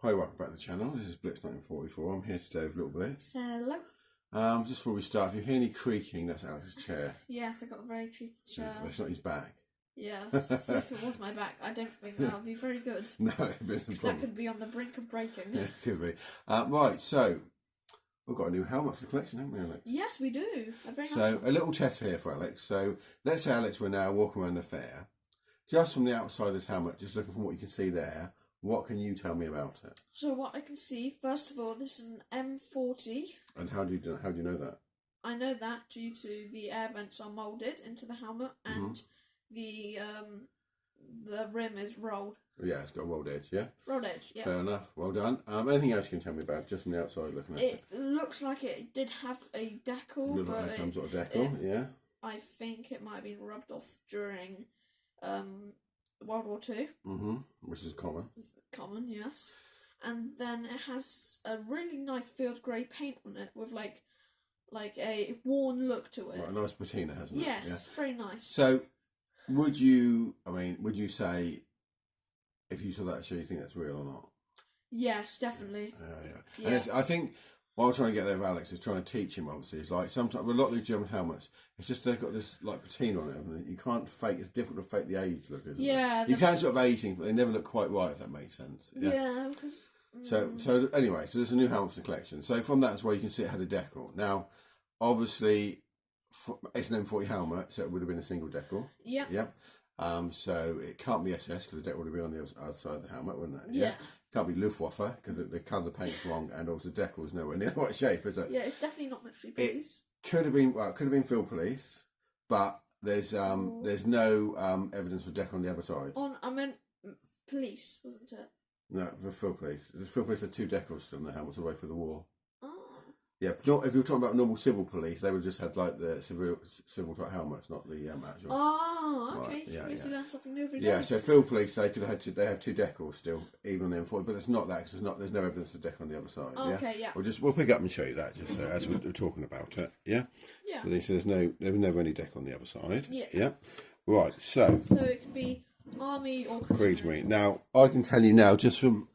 Hi, welcome back to the channel. This is Blitz 1944. I'm here today with Little Blitz. Hello. Just before we start, if you hear any creaking, that's Alex's chair. Yes, I got a very creepy chair. It's not his back. Yes, if it was my back, I don't think that would be very good. No, it'd be a Because problem. that could be on the brink of breaking. Yeah, could be. Right, so we've got a new helmet for the collection, haven't we, Alex? Yes, we do. A very nice So one. a little test here for Alex. So let's say, Alex, we're now walking around the fair. Just from the outside of this helmet, just looking from what you can see there, what can you tell me about it? So what I can see, first of all, this is an M40. And how do you know that? I know that due to the air vents are moulded into the helmet and the rim is rolled. Yeah, it's got a rolled edge, yeah? Rolled edge, yeah. Fair enough, well done. Anything else you can tell me about, just from the outside looking at it? It looks like it did have a decal, Look but like some sort of decal, yeah? I think it might have been rubbed off during World War II. Which is common. Common, yes. And then it has a really nice field grey paint on it with like a worn look to it. Right, a nice patina, hasn't it? Yes, Yeah. very nice. So, would you say, if you saw that show, you think that's real or not? Yes, definitely. Yeah. And I think what I'm trying to get there with Alex is trying to teach him, obviously. It's like sometimes, with a lot of these German helmets, it's just they've got this like patina on it, haven't they? You can't fake, it's difficult to fake the age look, isn't it? You can sort of age things, but they never look quite right, if that makes sense. Yeah. So anyway, so there's a new helmet for the collection. So from that's where you can see it had a decal. Now, obviously, it's an M40 helmet, so it would have been a single decal. Yeah. Yep. So it can't be SS because the decal would have been on the other side of the helmet, wouldn't it? Yeah. Can't be Luftwaffe because the colour of the paint's wrong, and also the decal is nowhere near the right shape, is it? Yeah, it's definitely not military police. It could have been field police, but there's no evidence for decal on the other side. I meant police, wasn't it? No, for field police. The field police had two decals still on the helmets all the way through the war. Oh. Yeah, but if you're talking about normal civil police, they would just had like the civil type helmets, not the actual. Oh, okay. Right, yeah. You learn something new every day. Yeah, so field police they could have had they have two decals still, even on the M40, but it's not that because there's no evidence of decal on the other side. Oh, okay, yeah. We'll pick up and show you that just so, as we're talking about it. Yeah. Yeah. So there was never any decal on the other side. Yeah. Yeah. Right. So it could be army or Kriegsmarine. Now I can tell you now, just from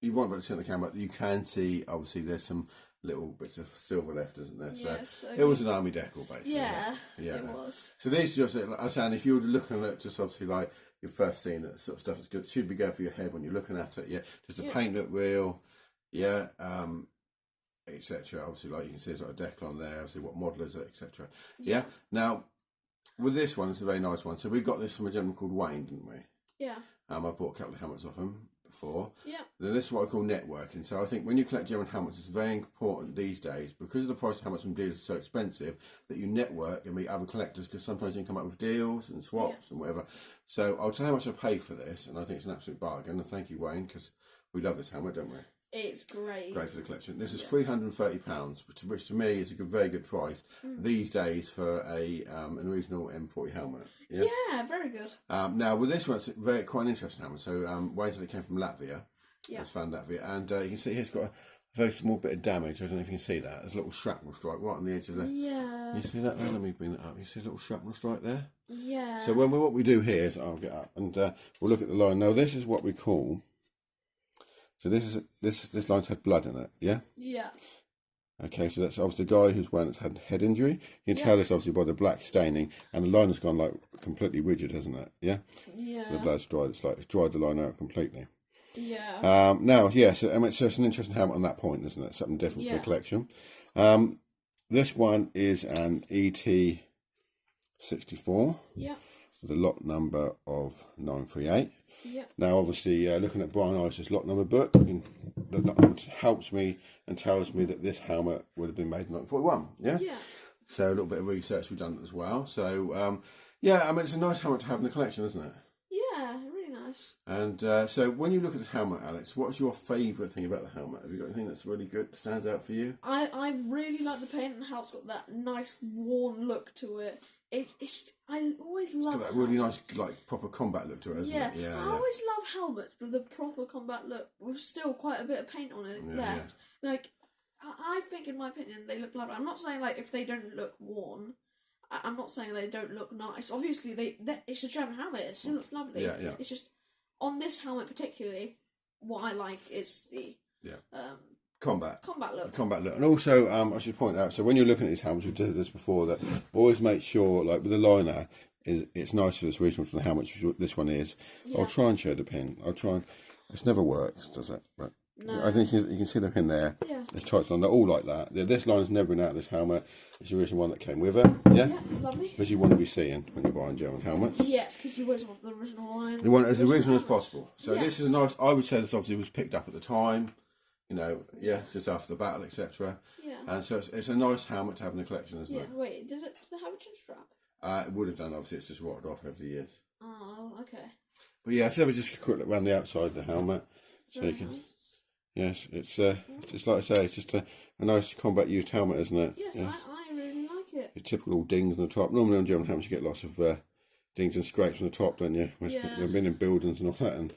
you won't be able to see on the camera, you can see obviously there's some little bits of silver left, isn't there? So it was an army decal, basically. Yeah, it was. So this just, I'm saying, if you were looking at it, just obviously like your first scene, that sort of stuff is good. It should be going through your head when you're looking at it. Yeah, just the paint look real. Yeah, etc. Obviously, like you can see, there's like a decal on there. Obviously, what model is it, etc. Yeah. Now, with this one, it's a very nice one. So we got this from a gentleman called Wayne, didn't we? Yeah. I bought a couple of helmets off him before. Yeah. Then this is what I call networking. So I think when you collect German helmets, it's very important these days because of the price of helmets from dealers is so expensive that you network and meet other collectors because sometimes you can come up with deals and swaps and whatever. So I'll tell you how much I paid for this, and I think it's an absolute bargain. And thank you, Wayne, because we love this helmet, don't we? It's great. Great for the collection. This is £330, which to me is a very good price these days for an original M40 helmet. Yeah, very good. Now with this one, it's quite an interesting helmet. So Wayne said it came from Latvia. Yeah. It's found Latvia, and you can see here it's got a very small bit of damage. I don't know if you can see that. There's a little shrapnel strike right on the edge of the. Yeah. You see that there? Let me bring that up. You see a little shrapnel strike there? Yeah. So what we do here is I'll get up and we'll look at the line. Now this is what we call. So this line's had blood in it, yeah? Yeah. Okay, so that's obviously the guy who's one that's had head injury. You can tell this obviously by the black staining, and the line has gone like completely rigid, hasn't it? Yeah. Yeah. The blood's dried. It's dried the line out completely. Yeah. Now, so it's an interesting helmet on that point, isn't it? Something different for the collection. This one is an ET64. Yeah. With a lot number of 938. Yeah. Now, obviously, looking at Brian Ice's lot number book, that helps me and tells me that this helmet would have been made in 1941. Yeah. Yeah. So a little bit of research we've done as well. So it's a nice helmet to have in the collection, isn't it? Yeah, really nice. And so when you look at this helmet, Alex, what's your favourite thing about the helmet? Have you got anything that's really good, stands out for you? I really like the paint and how it's got that nice worn look to it. I always love got that really nice, like proper combat look to it, isn't it? Yeah. I always love helmets with a proper combat look, with still quite a bit of paint on it left. Yeah. Like, I think, in my opinion, they look lovely. I'm not saying like if they don't look worn. I'm not saying they don't look nice. Obviously, it's a German helmet. It still looks lovely. Yeah. It's just on this helmet particularly, Yeah. I like is the combat look. And also, I should point out, so when you're looking at these helmets, we did this before, that always make sure, like with the liner, it's nicer, it's reasonable from the helmet, which this one is. Yeah. I'll try and show the pin. It never works, does it? But No. I think you can see the pin there. Yeah. It's tight on. They're all like that. This line's never been out of this helmet. It's the original one that came with it. Yeah? Yeah, lovely. Because you want to be seeing when you're buying German helmets. Yeah, because you always want the original line. You want it as original as possible. So yes. This is a nice, I would say this obviously was picked up at the time, just after the battle, etc. Yeah. And so it's a nice helmet to have in the collection, isn't it? Yeah, wait, did it have a chin strap? It would have done, obviously, it's just rotted off over the years. Oh, okay. But yeah, so just a quick look around the outside of the helmet. So Very you can, nice. yes, it's like I say, it's just a nice combat used helmet, isn't it? Yes, I really like it. Your typical dings on the top. Normally on German helmets you get lots of dings and scrapes on the top, don't you? They've been in buildings and all that, and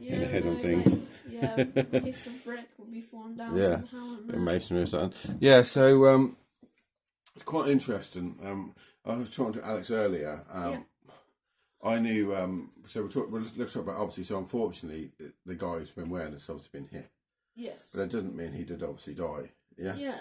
hitting the head on things. Yeah, a piece of brick will be falling down. Yeah, on the helmet. bit of masonry or something. Yeah, so it's quite interesting. I was talking to Alex earlier. I knew. So let's talk about, obviously. So unfortunately, the guy who's been wearing this obviously been hit. Yes. But that doesn't mean he did obviously die. Yeah. Yeah.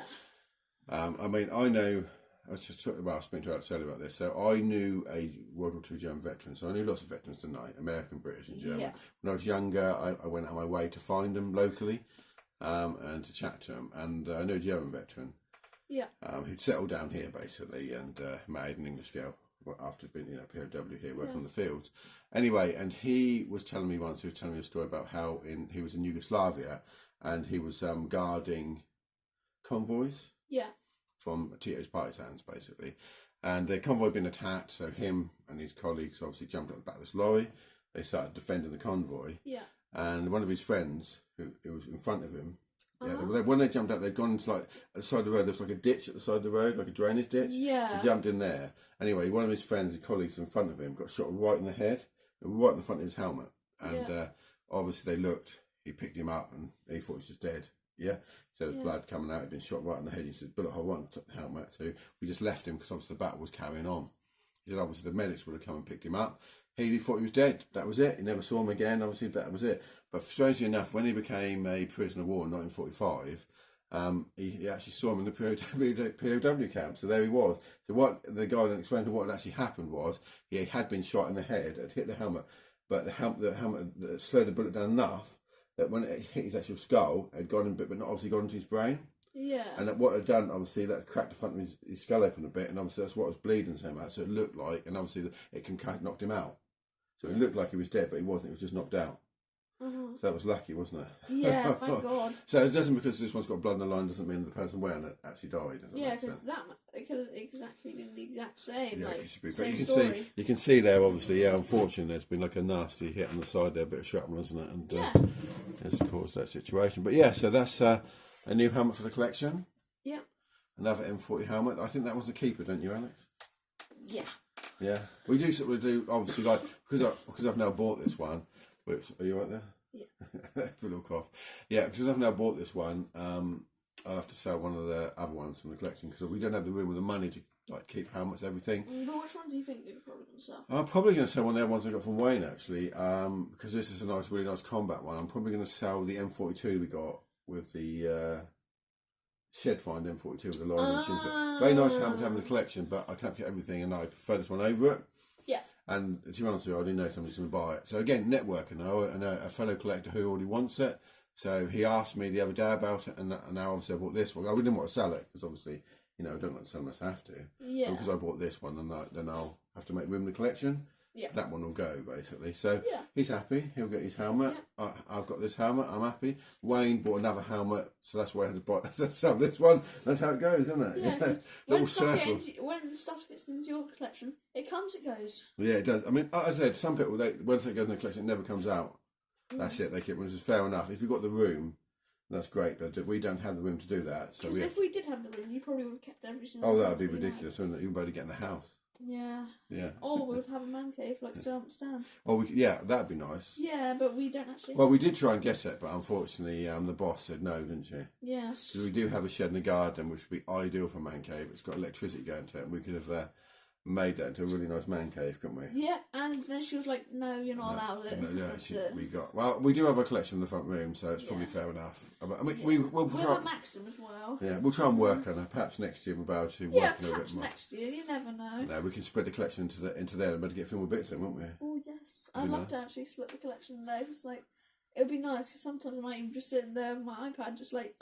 I mean, I know. I was just talking about speaking to Alex earlier about this. So I knew a World War II German veteran. So I knew lots of veterans tonight, American, British, and German. Yeah. When I was younger, I went out of my way to find them locally, and to chat to them. And I knew a German veteran. Yeah. Who'd settled down here basically, and married an English girl after being POW here working on the fields. Anyway, and he was telling me once, a story about how he was in Yugoslavia, and he was guarding convoys. Yeah. From Tito's partisans, basically. And the convoy had been attacked, so him and his colleagues obviously jumped at the back of this lorry. They started defending the convoy. Yeah. And one of his friends, who was in front of him, when they jumped out, they'd gone into, like, at the side of the road, there was like a ditch at the side of the road, like a drainage ditch. Yeah. He jumped in there. Anyway, one of his friends and colleagues in front of him got shot right in the head, right in the front of his helmet. And obviously they looked, he picked him up, and he thought he was just dead. Yeah, so there's blood coming out. He'd been shot right in the head. He said, bullet hole right on the helmet. So we just left him because obviously the battle was carrying on. He said obviously the medics would have come and picked him up. He thought he was dead. That was it. He never saw him again. Obviously that was it. But strangely enough, when he became a prisoner of war in 1945, he actually saw him in the POW camp. So there he was. So what the guy then explained to what had actually happened was he had been shot in the head, had hit the helmet, but the helmet slowed the bullet down enough that when it hit his actual skull, it had gone in, but not obviously gone into his brain. Yeah. And that what it had done, obviously, that cracked the front of his skull open a bit, and obviously that's what was bleeding so much. So it looked like, and obviously it knocked him out. So it looked like he was dead, but he wasn't. He was just knocked out. So that was lucky, wasn't it? Yeah, thank God. So it doesn't, because this one's got blood on the line, doesn't mean the person wearing it actually died. Yeah, because it could have exactly been the exact same. Yeah, like, but same you can see there, obviously, yeah, unfortunately, there's been like a nasty hit on the side there, a bit of shrapnel, isn't it? And it's caused that situation. But yeah, so that's a new helmet for the collection. Yeah. Another M40 helmet. I think that one's a keeper, don't you, Alex? Yeah. Yeah. We do obviously, like, because I've now bought this one. Which, are you right there? Yeah. A little cough. Yeah, because I've now bought this one, I'll have to sell one of the other ones from the collection because we don't have the room or the money to like keep helmets, everything. But which one do you think you're probably going to sell? I'm probably going to sell one of the other ones I got from Wayne, actually, because this is a really nice combat one. I'm probably going to sell the M42 we got with the Shed Find M42 with the line and chin. Very nice helmet to have in the collection, but I can't get everything, and I prefer this one over it. Yeah. And to be honest with you, I didn't know somebody's going to buy it. So again, networking. I know a fellow collector who already wants it. So he asked me the other day about it, and now obviously I bought this one. I didn't want to sell it because obviously, I don't like to sell unless I have to. Yeah. Because I bought this one, and then I'll have to make room in the collection. Yeah. That one will go basically. So he's happy. He'll get his helmet. Yeah. I've got this helmet. I'm happy. Wayne bought another helmet, so that's why I had to buy. Sell this one. That's how it goes, isn't it? Yeah. When stuff gets into your collection, it comes, it goes. Yeah, it does. I mean, as I said, some people once it goes in the collection, it never comes out. That's it. They keep it, which is fair enough. If you've got the room, that's great. But we don't have the room to do that. So if we did have the room, you probably would have kept every single. Oh, that would be ridiculous, wouldn't it? You'd better get in the house. Yeah. Yeah. Or we would have a man cave like Stan. Oh, that'd be nice. Yeah, but we don't actually. Well, we did try and get it, but unfortunately, the boss said no, didn't she? Yes. Because we do have a shed in the garden, which would be ideal for a man cave. It's got electricity going to it, and we could have made that into a really nice man cave, couldn't we? Yeah, and then she was like, "No, you're not allowed it." We do have a collection in the front room, so it's probably fair enough. I mean, we'll try. Max them as well. Yeah, we'll try and work on it. Perhaps next year we'll be able to work a little bit more. Next year, you never know. No, we can spread the collection into there and better get a few more bits in, won't we? Oh yes, I'd love to actually split the collection there. It's like it would be nice because sometimes I might even just sit there with my iPad, just like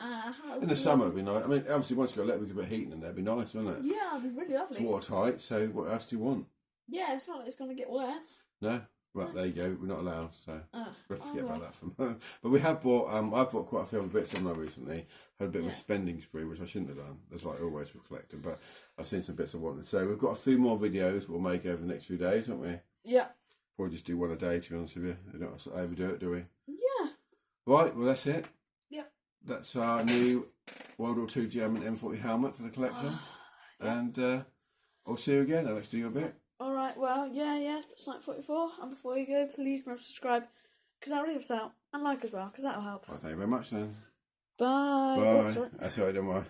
in the summer it'd be nice. I mean, obviously once you got electric, we could put heating in there. It'd be nice, wouldn't it? Yeah, it'd be really lovely. It's watertight, so what else do you want? Yeah, it's not like it's going to get wet. No. Right, there you go. We're not allowed, so we'll forget about that. Well. But we have bought. I've bought quite a few other bits, haven't I? Recently, had a bit of a spending spree, which I shouldn't have done. That's like always with collecting. But I've seen some bits I wanted. So we've got a few more videos we'll make over the next few days, haven't we? Yeah. Probably just do one a day, to be honest with you. We don't overdo it, do we? Yeah. Right. Well, that's it. Yep. That's our new WW2 German M40 helmet for the collection, and I'll see you again. Alex, do your bit. Alright, well, it's Snipe 44, and before you go, please remember to subscribe, because that really helps out, and like as well, because that'll help. Well, thank you very much then. Bye. Bye. Oh, sorry. That's all right, don't worry.